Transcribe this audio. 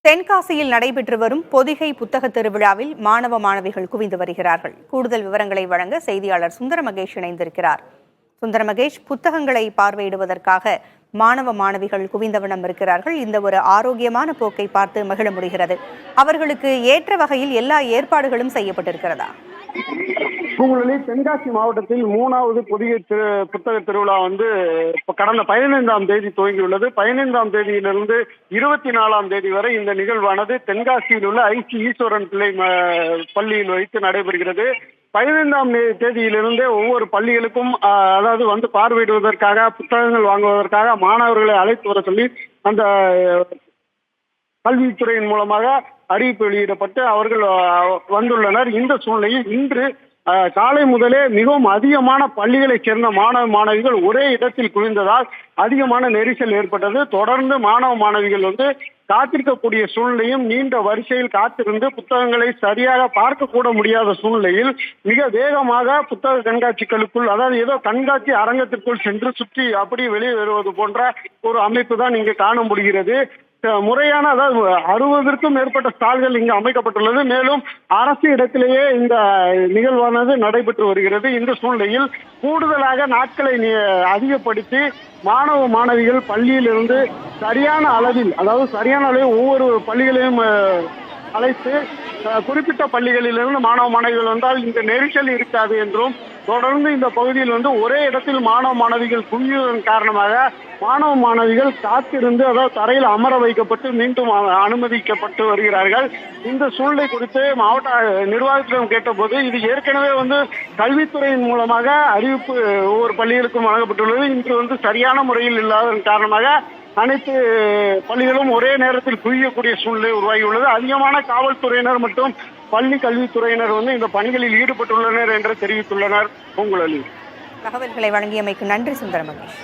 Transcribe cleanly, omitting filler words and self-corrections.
தென்காசியில் நடைபெற்று வரும் பொதிகை புத்தக திருவிழாவில் மாணவ மாணவிகள் குவிந்து வருகிறார்கள். கூடுதல் விவரங்களை வழங்க செய்தியாளர் சுந்தர மகேஷ் இணைந்திருக்கிறார். சுந்தர மகேஷ், புத்தகங்களை பார்வையிடுவதற்காக மாணவ மாணவிகள் குவிந்தவனம் இருக்கிறார்கள். இந்த ஒரு ஆரோக்கியமான போக்கை பார்த்து மகிழ முடிகிறது. அவர்களுக்கு ஏற்ற வகையில் எல்லா ஏற்பாடுகளும் செய்யப்பட்டிருக்கிறதா? தென்காசி மாவட்டத்தில் 3வது பொதிகை புத்தக திருவிழா கடந்த 15ஆம் தேதி துவங்கியுள்ளது. 15ஆம் தேதியிலிருந்து 24ஆம் தேதி வரை இந்த நிகழ்வானது தென்காசியில் உள்ள ஐசி ஈஸ்வரன் பிள்ளை பள்ளியில் வைத்து நடைபெறுகிறது. 15ஆம் தேதியிலிருந்தே ஒவ்வொரு பள்ளிகளுக்கும் பார்வையிடுவதற்காக, புத்தகங்கள் வாங்குவதற்காக மாணவர்களை அழைத்து வர சொல்லி அந்த கல்வித்துறையின் மூலமாக அறிவிப்பு வெளியிடப்பட்டு அவர்கள் வந்துள்ளனர். இந்த சூழ்நிலையில் இன்று காலை முதலே மிகவும் அதிகமான பள்ளிகளைச் சேர்ந்த மாணவ மாணவிகள் ஒரே இடத்தில் குவிந்ததால் அதிகமான நெரிசல் ஏற்பட்டது. தொடர்ந்து மாணவ மாணவிகள் காத்திருக்கக்கூடிய சூழ்நிலையும், நீண்ட வரிசையில் காத்திருந்து புத்தகங்களை சரியாக பார்க்க கூட முடியாத சூழ்நிலையில் மிக வேகமாக புத்தக கண்காட்சிகளுக்குள், ஏதோ கண்காட்சி அரங்கத்திற்குள் சென்று சுற்றி அப்படி வெளியே வருவது போன்ற ஒரு அமைப்பு தான் இங்கு காண முடிகிறது. முறையான 60க்கும் மேற்பட்ட ஸ்டால்கள் இங்கு அமைக்கப்பட்டுள்ளது. மேலும் அரசு இடத்திலேயே இந்த நிகழ்வானது நடைபெற்று வருகிறது. இந்த சூழ்நிலையில் கூடுதலாக நாட்களை அதிகப்படுத்தி மாணவ மாணவிகள் பள்ளியிலிருந்து சரியான அளவில் ஒவ்வொரு பள்ளிகளையும் அழைத்து குறிப்பிட்ட பள்ளிகளிலிருந்து மாணவ மாணவிகள் வந்தால் இந்த நெரிசல் இருக்காது என்றும், தொடர்ந்து இந்த பகுதியில் ஒரே இடத்தில் மாணவ மாணவிகள் குவிவதன் காரணமாக மாணவ மாணவிகள் காத்திருந்து தரையில் அமர வைக்கப்பட்டு மீண்டும் அனுமதிக்கப்பட்டு வருகிறார்கள். இந்த சூழ்நிலை குறித்து மாவட்ட நிர்வாகத்திடம் கேட்டபோது, இது ஏற்கனவே கல்வித்துறையின் மூலமாக அறிவிப்பு ஒவ்வொரு பள்ளிகளுக்கும் வழங்கப்பட்டுள்ளது. இன்று சரியான முறையில் இல்லாததன் காரணமாக அனைத்து பள்ளிகளும் ஒரே நேரத்தில் குவியக்கூடிய சூழ்நிலை உருவாகியுள்ளது. அதிகமான காவல்துறையினர் மற்றும் பள்ளி கல்வித்துறையினர் இந்த பணிகளில் ஈடுபட்டுள்ளனர் என்று தெரிவித்துள்ளனர். பூங்குழலி, தகவல்களை வழங்கியமைக்கு நன்றி சுந்தர மகேஷ்.